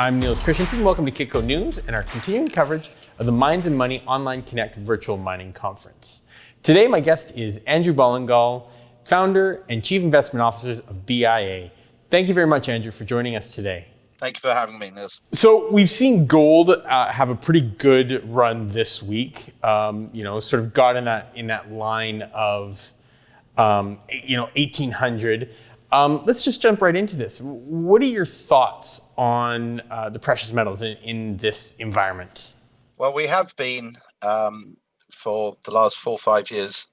I'm Niels Christensen. Welcome to Kitco News and our continuing coverage of the Mines and Money Online Connect Virtual Mining Conference. Today, my guest is Andrew Ballingal, founder and chief investment officer of BIA. Thank you very much, Andrew, for joining us today. Thank you for having me, Niels. So we've seen gold have a pretty good run this week. Sort of got in that line of 1800. Let's just jump right into this. What are your thoughts on the precious metals in this environment? Well, we have been for the last 4 or 5 years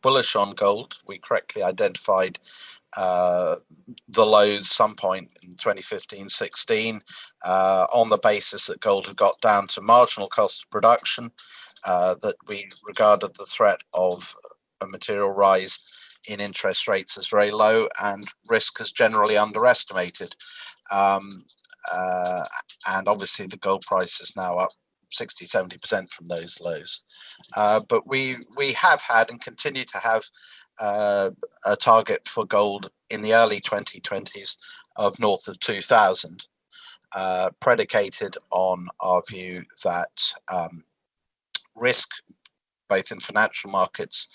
bullish on gold. We correctly identified the lows some point in 2015-16 on the basis that gold had got down to marginal cost of production, that we regarded the threat of a material rise in interest rates as very low and risk as generally underestimated. And obviously the gold price is now up 60-70% from those lows. But we have had and continue to have a target for gold in the early 2020s of north of 2,000, predicated on our view that risk, both in financial markets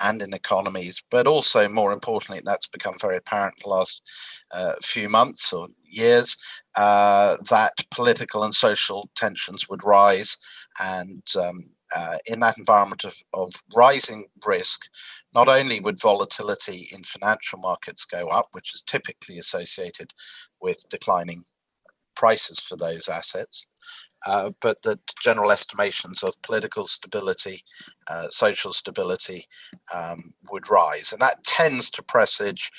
and in economies, but also more importantly, that's become very apparent in the last few months or years, that political and social tensions would rise. And in that environment of rising risk, not only would volatility in financial markets go up, which is typically associated with declining prices for those assets, but the general estimations of political stability, social stability would rise. And that tends to presage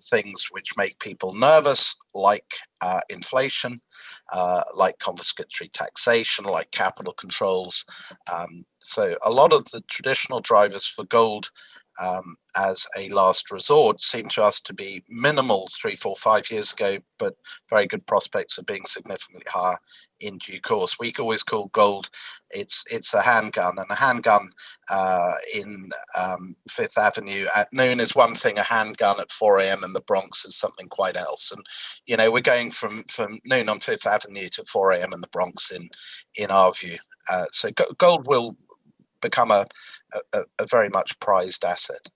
things which make people nervous, like inflation, like confiscatory taxation, like capital controls. So a lot of the traditional drivers for gold as a last resort seemed to us to be minimal 3, 4, 5 years ago, but very good prospects of being significantly higher in due course. We always call gold, it's a handgun, and a handgun in Fifth Avenue at noon is one thing, a handgun at 4 a.m. in the Bronx is something quite else. And, we're going from noon on Fifth Avenue to 4 a.m. in the Bronx in our view. So gold will become a very much prized asset.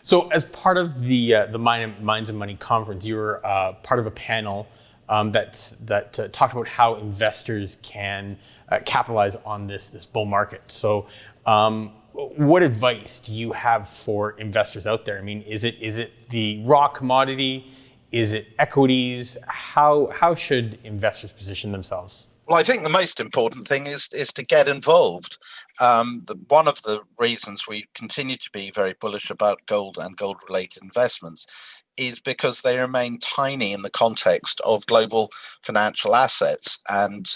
So as part of the Mines and Money Conference, you were part of a panel that talked about how investors can capitalize on this bull market. So what advice do you have for investors out there? I mean, is it the raw commodity? Is it equities? How should investors position themselves? Well, I think the most important thing is to get involved. One of the reasons we continue to be very bullish about gold and gold-related investments is because they remain tiny in the context of global financial assets. And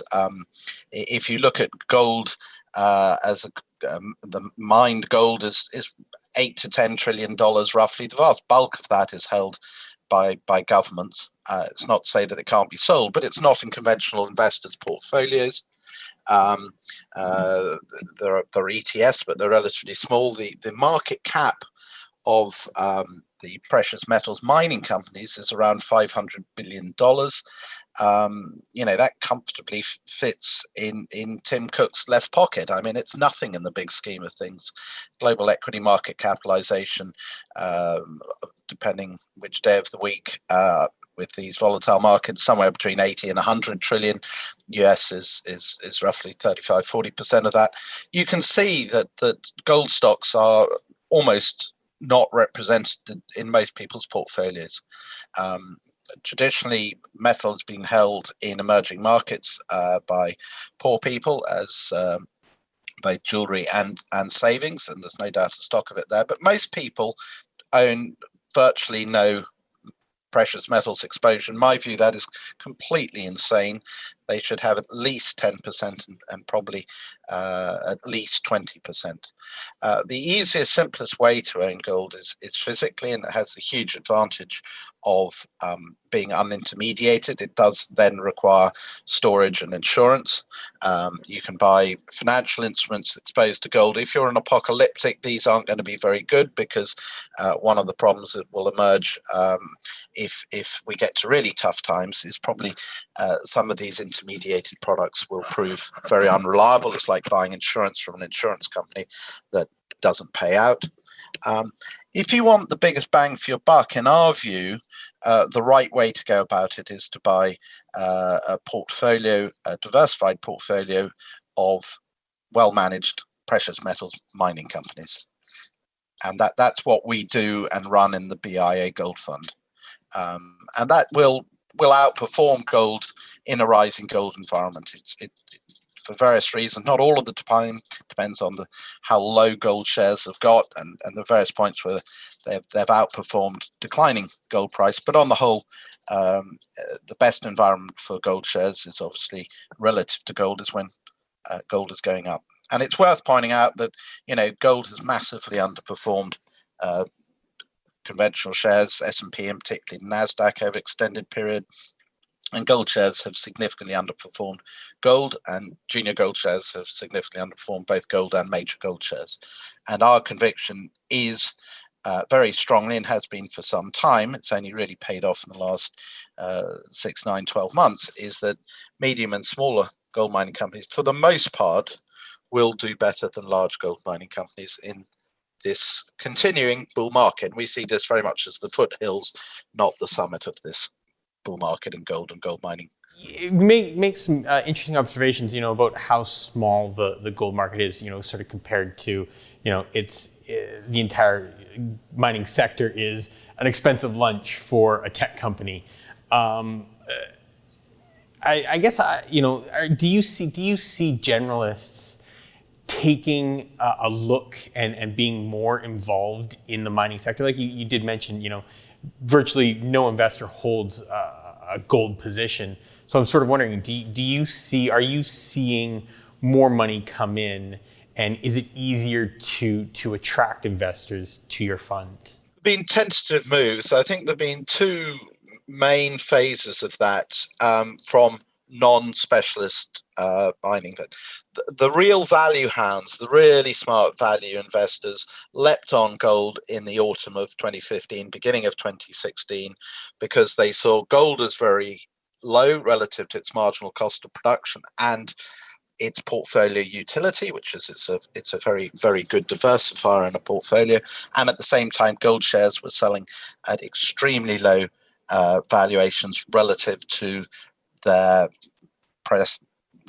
if you look at gold the mined gold is $8 to $10 trillion roughly. The vast bulk of that is held by governments. It's not to say that it can't be sold, but it's not in conventional investors' portfolios. There are ETFs, but they're relatively small. The market cap of the precious metals mining companies is around $500 billion. That comfortably fits in Tim Cook's left pocket. I mean, it's nothing in the big scheme of things. Global equity market capitalization, depending which day of the week, with these volatile markets, somewhere between 80 and 100 trillion. US is roughly 35-40% of that. You can see that gold stocks are almost not represented in most people's portfolios. Traditionally, metal has been held in emerging markets by poor people as both jewelry and savings, and there's no doubt a stock of it there. But most people own virtually no precious metals exposure. In my view, that is completely insane. They should have at least 10% and probably at least 20%. The easiest, simplest way to own gold is physically, and it has the huge advantage of being unintermediated. It does then require storage and insurance. You can buy financial instruments exposed to gold. If you're an apocalyptic, these aren't going to be very good, because one of the problems that will emerge if we get to really tough times is probably some of these intermediated products will prove very unreliable. It's like buying insurance from an insurance company that doesn't pay out. If you want the biggest bang for your buck, in our view, the right way to go about it is to buy a diversified portfolio of well-managed precious metals mining companies. And that's what we do and run in the BIA Gold Fund. And that will outperform gold in a rising gold environment. It for various reasons, not all of the time, depends on how low gold shares have got and the various points where they've outperformed declining gold price. But on the whole, the best environment for gold shares is obviously relative to gold is when gold is going up. And it's worth pointing out that, gold has massively underperformed conventional shares, S&P and particularly NASDAQ over extended period. And gold shares have significantly underperformed gold, and junior gold shares have significantly underperformed both gold and major gold shares. And our conviction is very strongly, and has been for some time, it's only really paid off in the last 6, 9, 12 months, is that medium and smaller gold mining companies, for the most part, will do better than large gold mining companies in this continuing bull market. And we see this very much as the foothills, not the summit of this bull market in gold and gold mining. You make some interesting observations, about how small the gold market is, sort of compared to, it's the entire mining sector is an expensive lunch for a tech company. I guess, do you see generalists taking a look and being more involved in the mining sector? Like you did mention, virtually no investor holds a gold position. So I'm sort of wondering, are you seeing more money come in, and is it easier to attract investors to your fund? There have been tentative moves. I think there have been two main phases of that from non-specialist mining. But the real value hounds, the really smart value investors, leapt on gold in the autumn of 2015, beginning of 2016, because they saw gold as very low relative to its marginal cost of production and its portfolio utility, which is it's a very, very good diversifier in a portfolio. And at the same time, gold shares were selling at extremely low valuations relative to their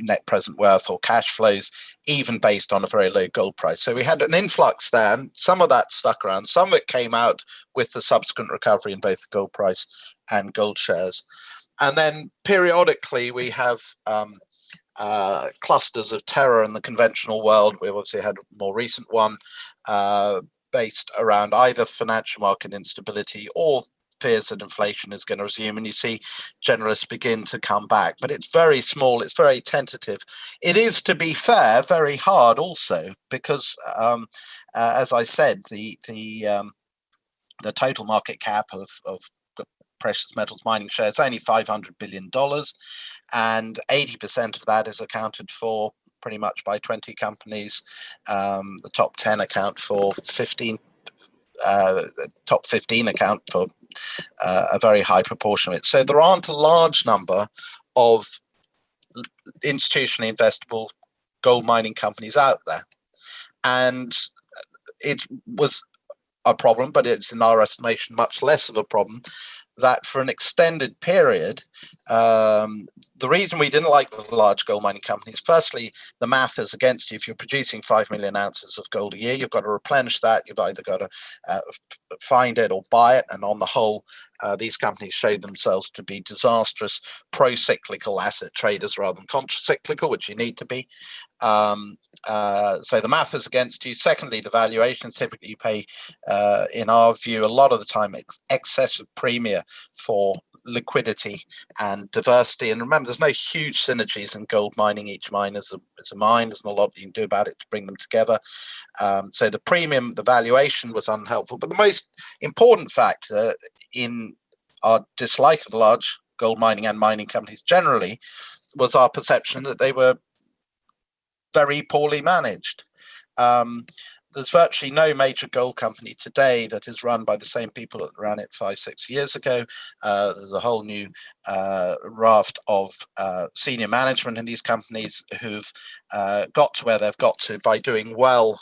net present worth or cash flows, even based on a very low gold price. So we had an influx there, and some of that stuck around. Some of it came out with the subsequent recovery in both the gold price and gold shares. And then periodically we have clusters of terror in the conventional world. We've obviously had a more recent one based around either financial market instability or fears that inflation is going to resume, and you see generalists begin to come back. But it's very small, it's very tentative. It is, to be fair, very hard also, because as I said, the total market cap of precious metals mining shares is only $500 billion, and 80% of that is accounted for pretty much by 20 companies. The top 10 account for 15. The top 15 account for a very high proportion of it. So there aren't a large number of institutionally investable gold mining companies out there. And it was a problem, but it's, in our estimation, much less of a problem, that for an extended period, the reason we didn't like the large gold mining companies, firstly, the math is against you. If you're producing 5 million ounces of gold a year, you've got to replenish that. You've either got to find it or buy it. And on the whole, these companies showed themselves to be disastrous pro-cyclical asset traders rather than contra-cyclical, which you need to be. So the math is against you. Secondly, the valuation, typically you pay, in our view, a lot of the time excessive premium for liquidity and diversity. And remember, there's no huge synergies in gold mining. Each mine is a mine. There's not a lot you can do about it to bring them together. So the premium, the valuation was unhelpful. But the most important factor in our dislike of large gold mining and mining companies generally was our perception that they were very poorly managed. There's virtually no major gold company today that is run by the same people that ran it 5-6 years ago. There's a whole new raft of senior management in these companies who've got to where they've got to by doing well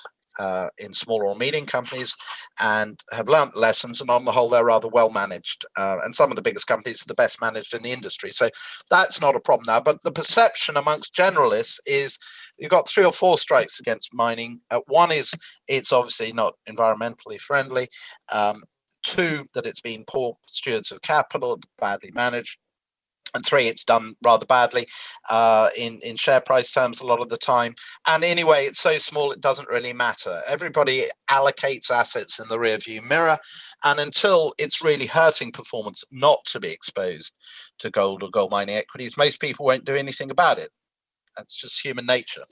in smaller or medium companies, and have learnt lessons, and on the whole they're rather well managed, and some of the biggest companies are the best managed in the industry, so that's not a problem now. But the perception amongst generalists is you've got 3 or 4 strikes against mining. One is it's obviously not environmentally friendly. 2, that it's been poor stewards of capital, badly managed. And 3, it's done rather badly in share price terms a lot of the time. And anyway, it's so small, it doesn't really matter. Everybody allocates assets in the rear view mirror. And until it's really hurting performance not to be exposed to gold or gold mining equities, most people won't do anything about it. That's just human nature.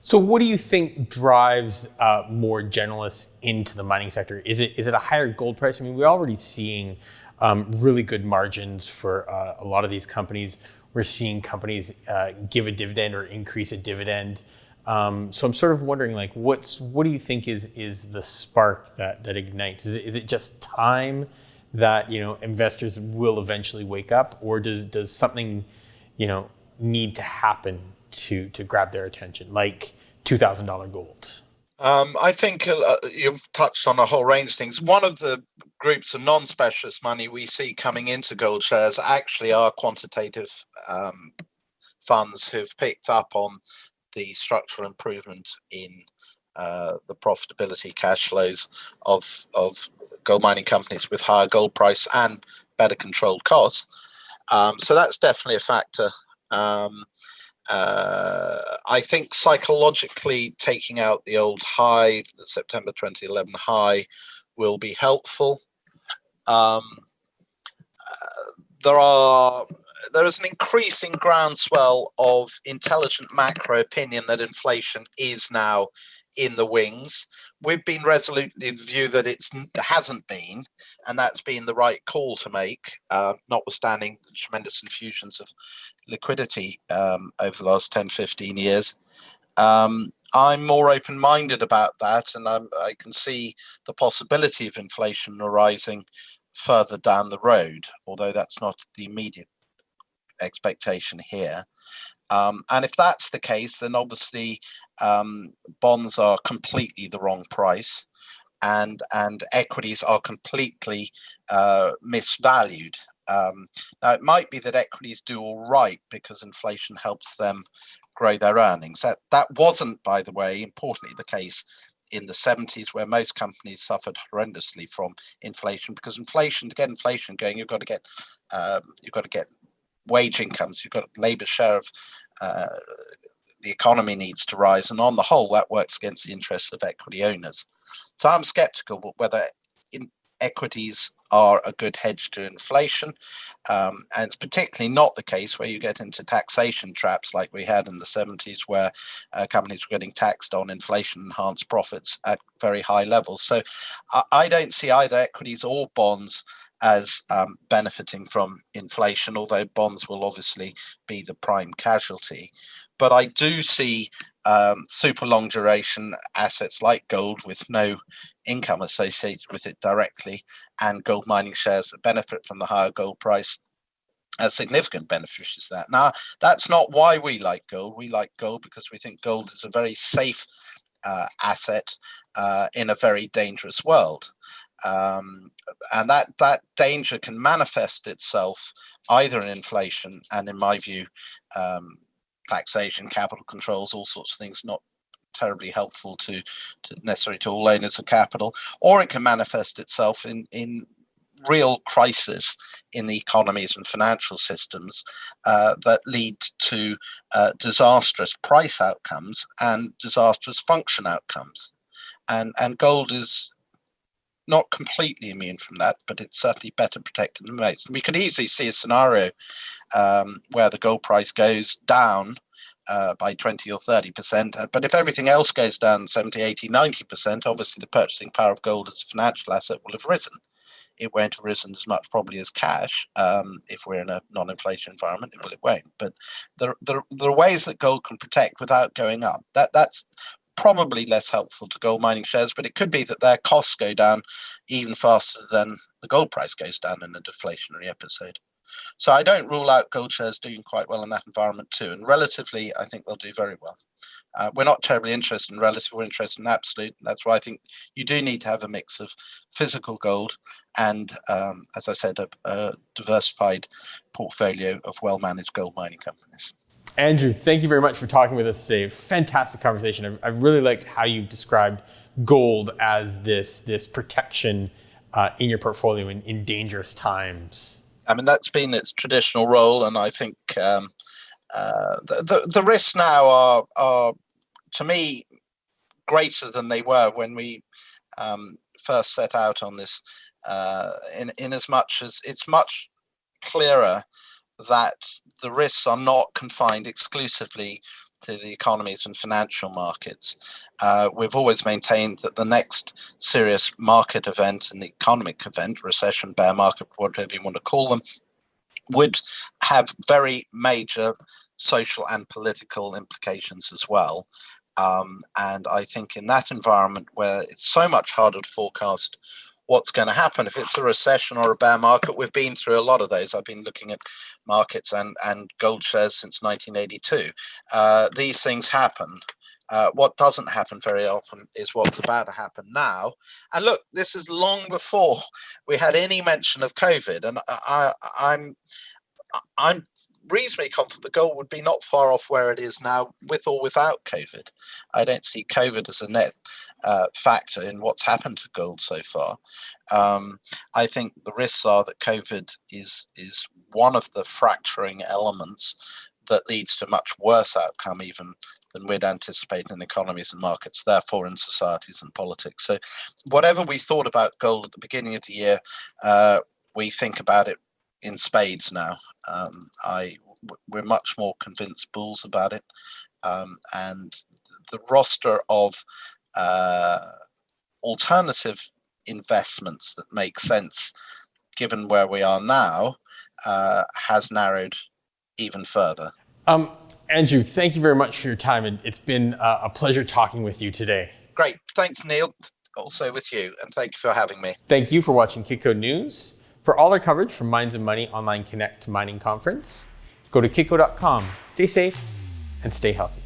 So what do you think drives more generalists into the mining sector? Is it a higher gold price? I mean, we're already seeing really good margins for a lot of these companies. We're seeing companies give a dividend or increase a dividend. So I'm sort of wondering, like, what do you think is the spark that ignites? Is it just time that investors will eventually wake up, or does something need to happen to grab their attention, like $2,000 gold? I think you've touched on a whole range of things. One of the groups of non-specialist money we see coming into gold shares actually are quantitative funds who've picked up on the structural improvement in the profitability cash flows of gold mining companies with higher gold price and better controlled costs. So that's definitely a factor. I think psychologically taking out the old high, the September 2011 high, will be helpful. There is an increasing groundswell of intelligent macro opinion that inflation is now in the wings. We've been resolutely of the view that it hasn't been, and that's been the right call to make, notwithstanding the tremendous infusions of liquidity over the last 10-15 years. I'm more open-minded about that, and I can see the possibility of inflation arising further down the road, although that's not the immediate expectation here. And if that's the case, then obviously bonds are completely the wrong price, and equities are completely misvalued. Now, it might be that equities do all right because inflation helps them grow their earnings. That wasn't, by the way, importantly the case in the 70s, where most companies suffered horrendously from inflation, because to get inflation going, you've got to get wage incomes, you've got labour share of the economy needs to rise, and on the whole that works against the interests of equity owners. So I'm skeptical whether equities are a good hedge to inflation, and it's particularly not the case where you get into taxation traps like we had in the 70s, where companies were getting taxed on inflation enhanced profits at very high levels. So I don't see either equities or bonds as benefiting from inflation, although bonds will obviously be the prime casualty. But I do see super long duration assets like gold with no income associated with it directly, and gold mining shares that benefit from the higher gold price as significant beneficiaries of that. Now, that's not why we like gold. We like gold because we think gold is a very safe asset in a very dangerous world. And that danger can manifest itself either in inflation and, in my view, taxation, capital controls, all sorts of things not terribly helpful to necessarily to all owners of capital, or it can manifest itself in real crisis in the economies and financial systems that lead to disastrous price outcomes and disastrous function outcomes. And gold is not completely immune from that, but it's certainly better protected than most. We could easily see a scenario where the gold price goes down by 20 or 30%. But if everything else goes down 70, 80, 90%, obviously the purchasing power of gold as a financial asset will have risen. It won't have risen as much probably as cash if we're in a non-inflation environment. Well, it won't. But there are ways that gold can protect without going up. That's probably less helpful to gold mining shares, but it could be that their costs go down even faster than the gold price goes down in a deflationary episode. So I don't rule out gold shares doing quite well in that environment too. And relatively, I think they'll do very well. We're not terribly interested in relative, we're interested in absolute. That's why I think you do need to have a mix of physical gold and, as I said, a diversified portfolio of well-managed gold mining companies. Andrew, thank you very much for talking with us today. Fantastic conversation. I really liked how you described gold as this protection in your portfolio in dangerous times. I mean, that's been its traditional role, and I think the risks now are, to me, greater than they were when we first set out on this. In as much as it's much clearer that the risks are not confined exclusively to the economies and financial markets. We've always maintained that the next serious market event, an economic event, recession, bear market, whatever you want to call them, would have very major social and political implications as well. And I think in that environment where it's so much harder to forecast what's going to happen, if it's a recession or a bear market, we've been through a lot of those. I've been looking at markets and gold shares since 1982. These things happen. What doesn't happen very often is what's about to happen now. And look, this is long before we had any mention of COVID. And I'm reasonably confident that gold would be not far off where it is now, with or without COVID. I don't see COVID as a net factor in what's happened to gold so far. I think the risks are that COVID is one of the fracturing elements that leads to a much worse outcome even than we'd anticipate in economies and markets, therefore in societies and politics. So whatever we thought about gold at the beginning of the year, we think about it in spades now. We're much more convinced bulls about it. And the roster of alternative investments that make sense given where we are now has narrowed even further. Andrew, thank you very much for your time. And it's been a pleasure talking with you today. Great. Thanks, Neil. Also with you. And thank you for having me. Thank you for watching Kitco News. For all our coverage from Minds and Money Online Connect Mining Conference, go to kitco.com. Stay safe and stay healthy.